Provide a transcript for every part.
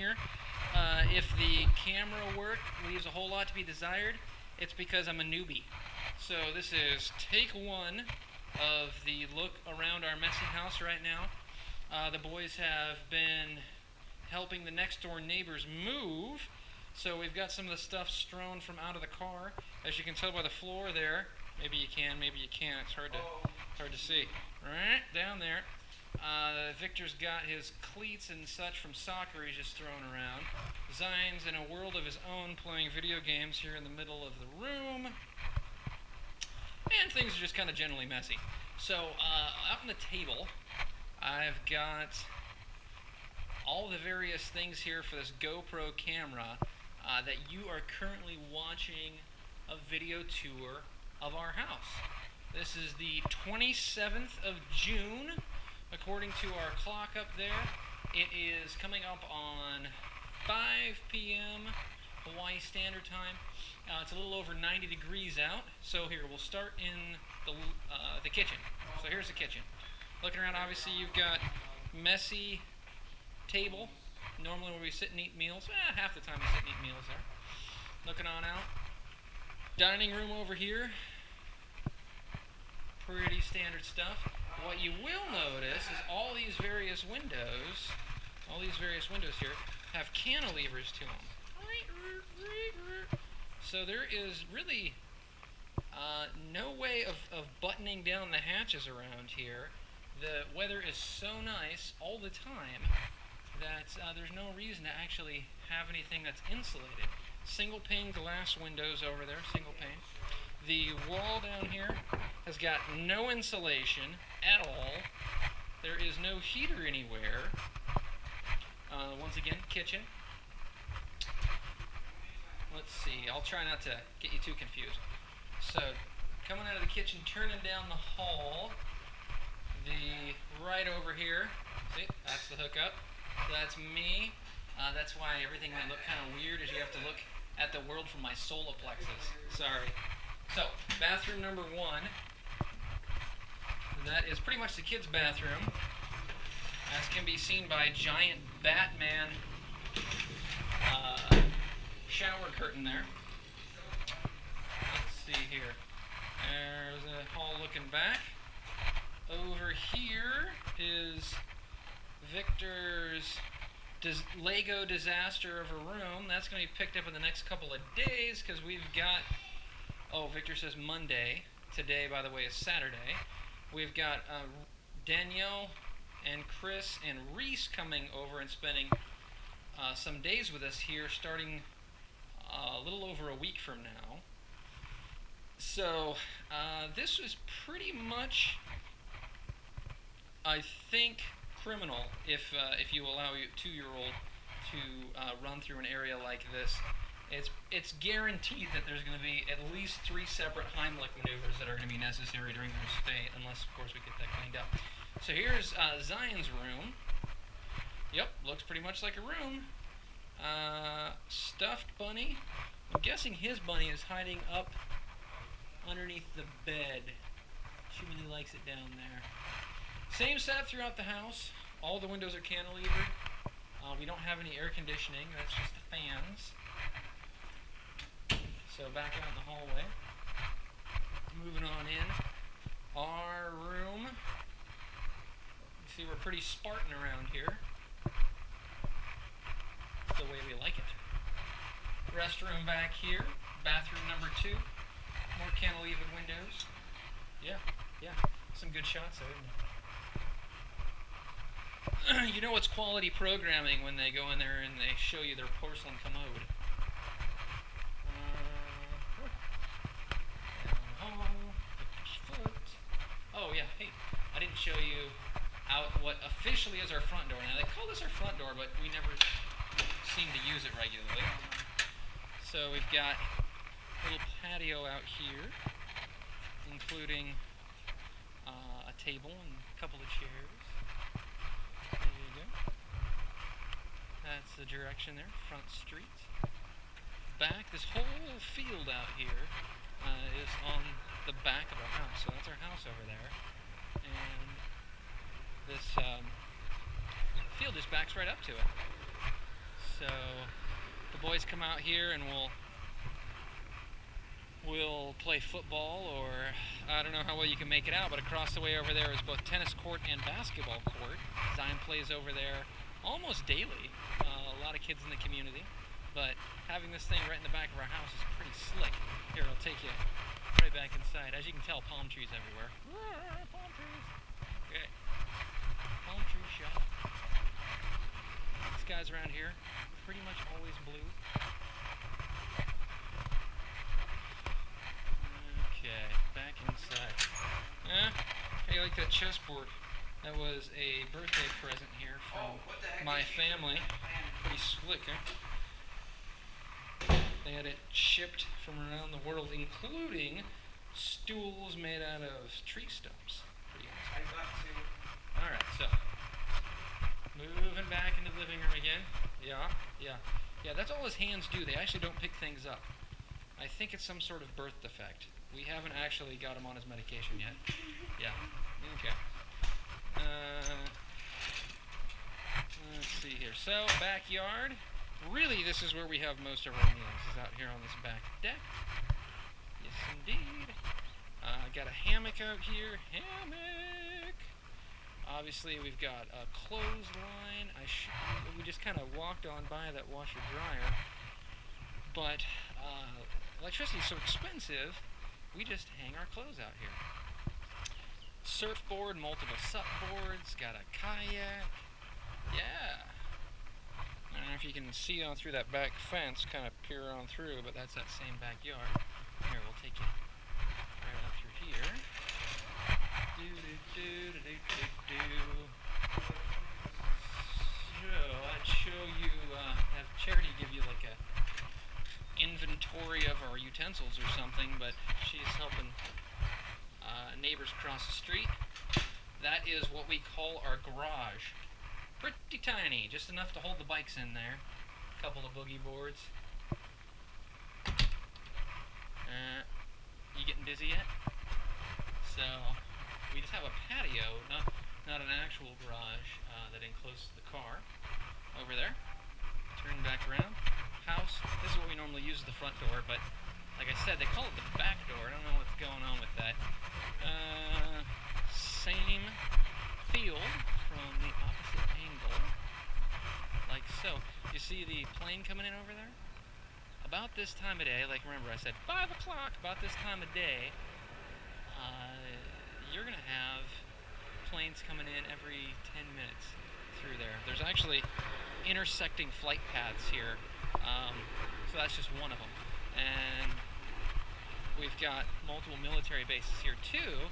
here. If the camera work leaves a whole lot to be desired, it's because I'm a newbie. So this is take one of the look around our messy house right now. The boys have been helping the next door neighbors move, so we've got some of the stuff strewn from out of the car. As you can tell by the floor there, maybe you can, maybe you can't, it's hard to see. Right down there. Victor's got his cleats and such from soccer he's just throwing around. Zion's in a world of his own playing video games here in the middle of the room. And things are just kind of generally messy. So, out on the table, I've got all the various things here for this GoPro camera that you are currently watching a video tour of our house. This is the 27th of June, according to our clock up there. It is coming up on 5 p.m. Hawaii Standard Time. It's a little over 90 degrees out. So here, we'll start in the kitchen. So here's the kitchen. Looking around, obviously you've got messy table. Normally where we sit and eat meals. Half the time we sit and eat meals there. Looking on out. Dining room over here. Pretty standard stuff. What you will notice is all these various windows here have cantilevers to them. So there is really no way of buttoning down the hatches around here. The weather is so nice all the time that there's no reason to actually have anything that's insulated. Single pane glass windows over there, single pane. The wall down here has got no insulation at all. There is no heater anywhere. Once again, kitchen. Let's see, I'll try not to get you too confused. So, coming out of the kitchen, turning down the hall, right over here, see, that's the hookup. That's me. That's why everything might look kind of weird, is you have to look at the world from my solar plexus. Sorry. So, bathroom number 1. That is pretty much the kids' bathroom, as can be seen by a giant Batman shower curtain there. Let's see here. There's a hall looking back. Over here is Victor's Lego disaster of a room. That's going to be picked up in the next couple of days because we've got, Victor says Monday. Today, by the way, is Saturday. We've got Danielle and Chris and Reese coming over and spending some days with us here starting a little over a week from now. So this is pretty much, I think, criminal if you allow your 2-year-old to run through an area like this. It's guaranteed that there's going to be at least 3 separate Heimlich maneuvers that are going to be necessary during their stay, unless, of course, we get that cleaned up. So here's Zion's room. Yep, looks pretty much like a room. Stuffed bunny. I'm guessing his bunny is hiding up underneath the bed. She really likes it down there. Same setup throughout the house. All the windows are cantilevered. We don't have any air conditioning. That's just the fans. So back out in the hallway. Moving on in. Our room. You see, we're pretty Spartan around here. That's the way we like it. Restroom back here. Bathroom number 2. More cantilevered windows. Yeah. Some good shots there, isn't it? You know it's quality programming when they go in there and they show you their porcelain commode. Oh yeah, hey, I didn't show you out what officially is our front door. Now they call this our front door, but we never seem to use it regularly. So we've got a little patio out here, including a table and a couple of chairs. There you go. That's the direction there, front street. Back, this whole field out here is on the back of our house. So that's our house over there. And this field just backs right up to it. So the boys come out here and we'll play football, or I don't know how well you can make it out, but across the way over there is both tennis court and basketball court. Zion plays over there almost daily. A lot of kids in the community, but having this thing right in the back of our house is pretty slick. Here, I'll take you right back inside. As you can tell, palm trees everywhere. Palm trees. Okay. Palm tree shot. Skies around here pretty much always blue. Okay, back inside. How you like that chessboard? That was a birthday present here from my family. Pretty slick, huh? They had it shipped from around the world, including stools made out of tree stumps. Pretty awesome. I got to. Alright, so moving back into the living room again. Yeah, that's all his hands do. They actually don't pick things up. I think it's some sort of birth defect. We haven't actually got him on his medication yet. Yeah, okay. Let's see here. So, backyard. Really, this is where we have most of our meals, is out here on this back deck. Yes, indeed. Got a hammock out here. Hammock! Obviously, we've got a clothesline. We just kind of walked on by that washer dryer. But electricity is so expensive, we just hang our clothes out here. Surfboard, multiple supboards, got a kayak. Yeah. I don't know if you can see on through that back fence, kind of peer on through, but that's that same backyard. Here, we'll take you right up through here. So, I'd show you, have Charity give you like a inventory of our utensils or something, but she's helping neighbors cross the street. That is what we call our garage. Pretty tiny, just enough to hold the bikes in there. A couple of boogie boards. You getting dizzy yet? So, we just have a patio, not an actual garage that encloses the car. Over there. Turn back around. House. This is what we normally use as the front door, but like I said, they call it the back door. I don't know what's going on with that. Same field from the opposite angle, like so. You see the plane coming in over there? About this time of day, like remember I said 5 o'clock, about this time of day, you're going to have planes coming in every 10 minutes through there. There's actually intersecting flight paths here, so that's just one of them. And we've got multiple military bases here too,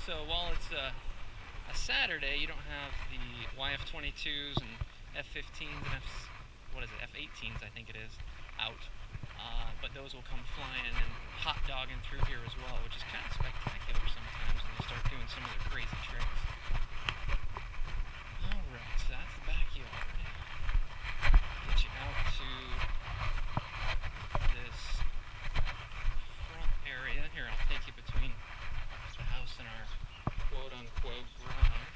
so while it's a Saturday, you don't have the YF-22s and F-15s and F-18s, I think it is, out. But those will come flying and hot-dogging through here as well, which is kind of spectacular sometimes when they start doing some of their crazy tricks. Alright, so that's the backyard. Get you out to this front area. Here, I'll take you between the house and our quote-unquote garage.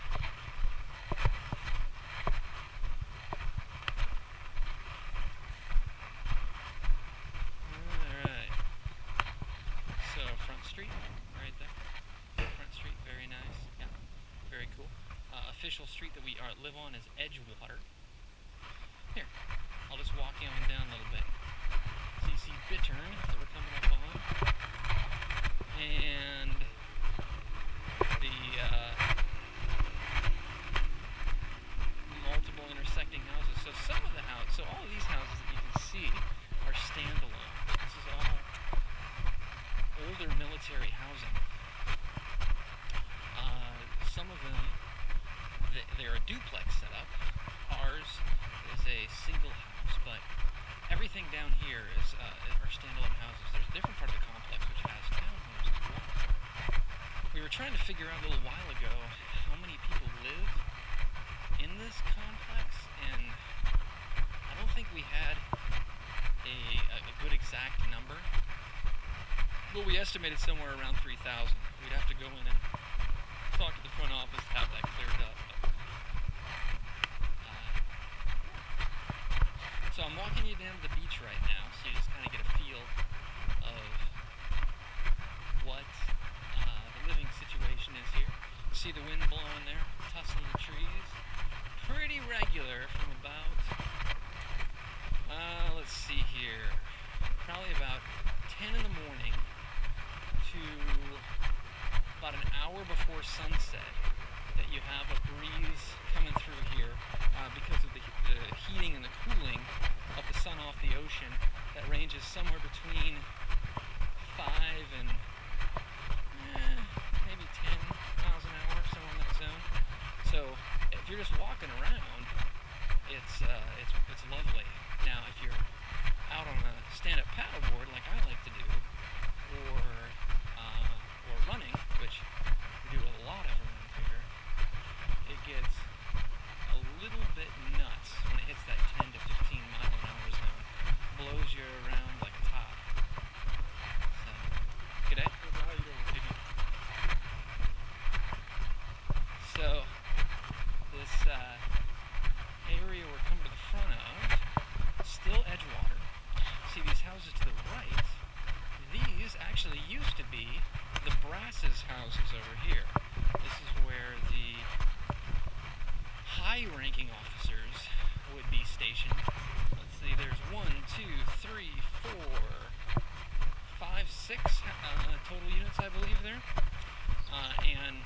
Alright. So, Front Street, right there. Front Street, very nice. Yeah, very cool. Official street that we live on is Edgewater. Here, I'll just walk you on down a little bit. So you see Bittern that we're coming up on. And the multiple intersecting houses. So some of the houses, so all of these houses that you can see are standalone. This is all older military housing. Some of them, they're a duplex setup. Ours is a single house, but everything down here is are standalone houses. There's a different part of the complex which has townhomes as well. We were trying to figure out a little while ago how many people live in this complex, and I don't think we had a good exact number, but we estimated somewhere around 3,000. We'd have to go in and talk to the front office to have that cleared up. So particular from about, let's see here, probably about 10 in the morning to about an hour before sunset, that you have a breeze coming through here because of the heating and the cooling of the sun off the ocean that ranges somewhere between 5 and maybe 10 miles an hour, somewhere in that zone. So if you're just walking around, it's lovely. Now if you're out on a stand-up paddleboard like I like to do, or running, which we do a lot of around here, it gets a little bit nuts when it hits that 10 to 15 mile an hour zone. Blows you around like a top. So, g'day. How you doing? So, this area we're coming to the front of, still Edgewater. See these houses to the right? These actually used to be the Brass's houses over here. This is where the high-ranking officers would be stationed. Let's see, there's 1, 2, 3, 4, 5, 6 total units, I believe, there. And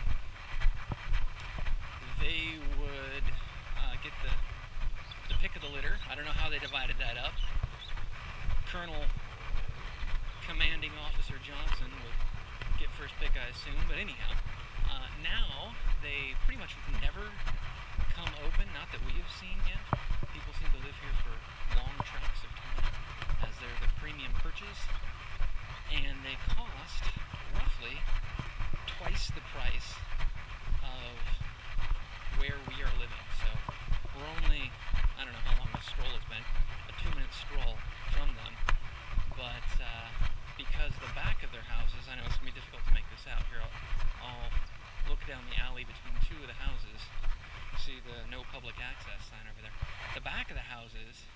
they would get the pick of the litter. I don't know how they divided that up. Colonel Commanding Officer Johnson would get first pick, I assume, but anyhow, now they pretty much never come open, not that we have seen yet. People seem to live here for long tracts of time, as they're the premium perches, and they cost roughly twice the price of where we are living. So we're only, I don't know how long the stroll has been, a 2-minute stroll from them, but because the back of their houses, I know it's going to be difficult to make this out here, I'll look down the alley between 2 of the houses. You see the no public access sign over there. The back of the houses,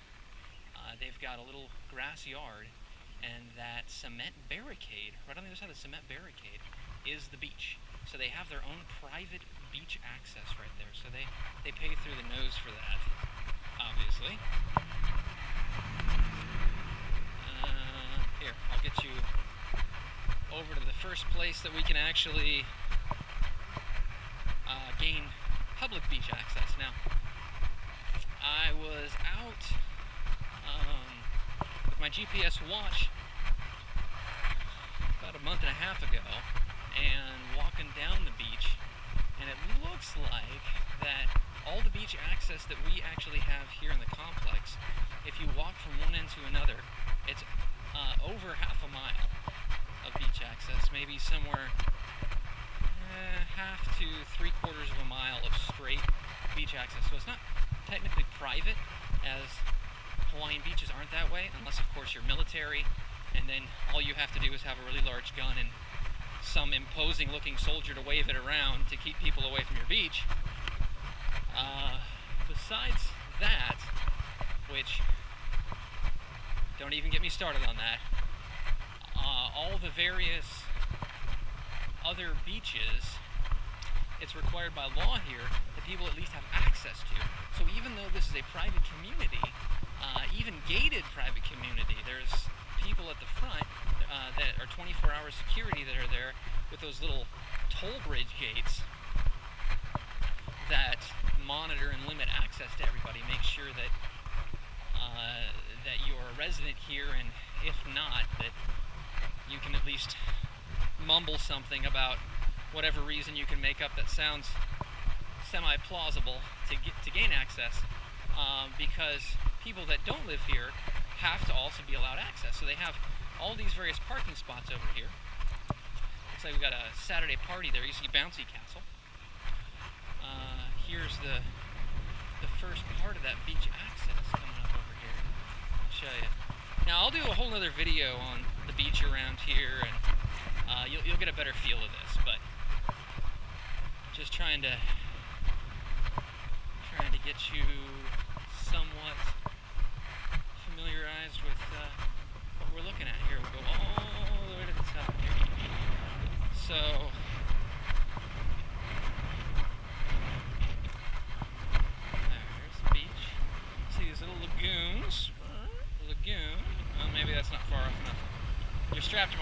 they've got a little grass yard, and that cement barricade, right on the other side of the cement barricade, is the beach. So they have their own private beach access right there. So they pay through the nose for that, obviously. Here, I'll get you over to the first place that we can actually gain public beach access. Now, I was out with my GPS watch about a month and a half ago and walking down the beach, and it looks like that all the beach access that we actually have here in the complex, if you walk from one end to another, it's over half a mile of beach access, maybe somewhere half to 3/4 of a mile of straight beach access. So it's not technically private, as Hawaiian beaches aren't that way, unless of course you're military, and then all you have to do is have a really large gun and some imposing looking soldier to wave it around to keep people away from your beach. Besides that, which, don't even get me started on that, all the various other beaches, it's required by law here that people at least have access to. So even though this is a private community, even gated private community, there's people at the front that are 24-hour security that are there with those little toll bridge gates that monitor and limit access to everybody, make sure that that you're a resident here, and if not, that you can at least mumble something about whatever reason you can make up that sounds semi-plausible to gain access, because people that don't live here have to also be allowed access. So they have all these various parking spots over here. Looks like we've got a Saturday party there. You see Bouncy Castle. Here's the first part of that beach access coming up over here. I'll show you. Now I'll do a whole other video on the beach around here, and you'll get a better feel of this. But just trying to get you somewhat familiarized with what we're looking at here. We'll go all the way to the top here. So there's the beach.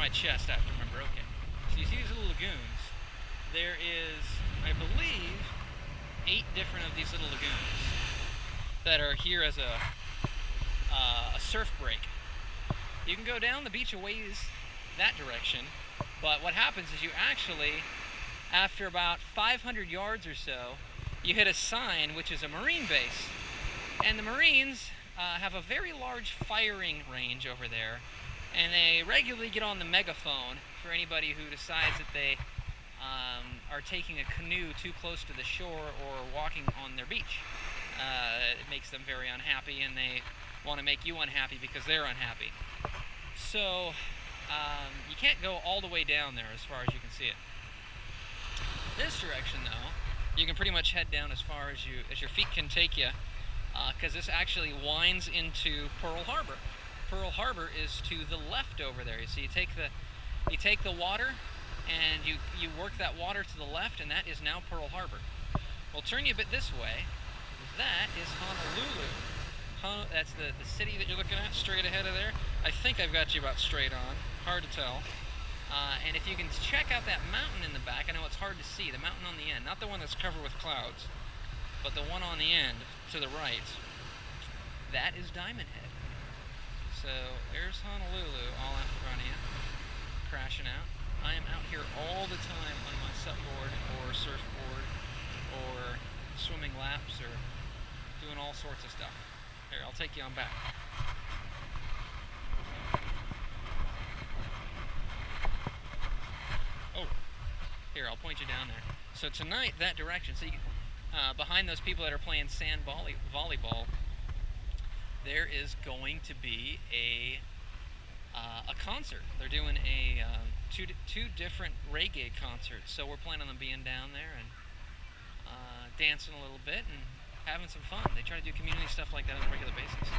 my chest, I have to remember. Okay. So you see these little lagoons. There is, I believe, 8 different of these little lagoons that are here as a surf break. You can go down the beach a ways that direction, but what happens is you actually, after about 500 yards or so, you hit a sign which is a Marine base. And the Marines have a very large firing range over there, and they regularly get on the megaphone for anybody who decides that they are taking a canoe too close to the shore or walking on their beach. It makes them very unhappy, and they want to make you unhappy because they're unhappy. So you can't go all the way down there as far as you can see it. This direction, though, you can pretty much head down as far as your feet can take you, because this actually winds into Pearl Harbor. Pearl Harbor is to the left over there. So you take the water, and you work that water to the left, and that is now Pearl Harbor. We'll turn you a bit this way. That is Honolulu. That's the city that you're looking at straight ahead of there. I think I've got you about straight on. Hard to tell. And if you can check out that mountain in the back, I know it's hard to see, the mountain on the end, not the one that's covered with clouds, but the one on the end to the right, that is Diamond Head. So there's Honolulu all out in front of you, crashing out. I am out here all the time on my supboard or surfboard or swimming laps or doing all sorts of stuff. Here, I'll take you on back. Oh, here, I'll point you down there. So tonight, that direction, see, behind those people that are playing sand volleyball, there is going to be a concert. They're doing a two different reggae concerts, so we're planning on being down there and dancing a little bit and having some fun. They try to do community stuff like that on a regular basis.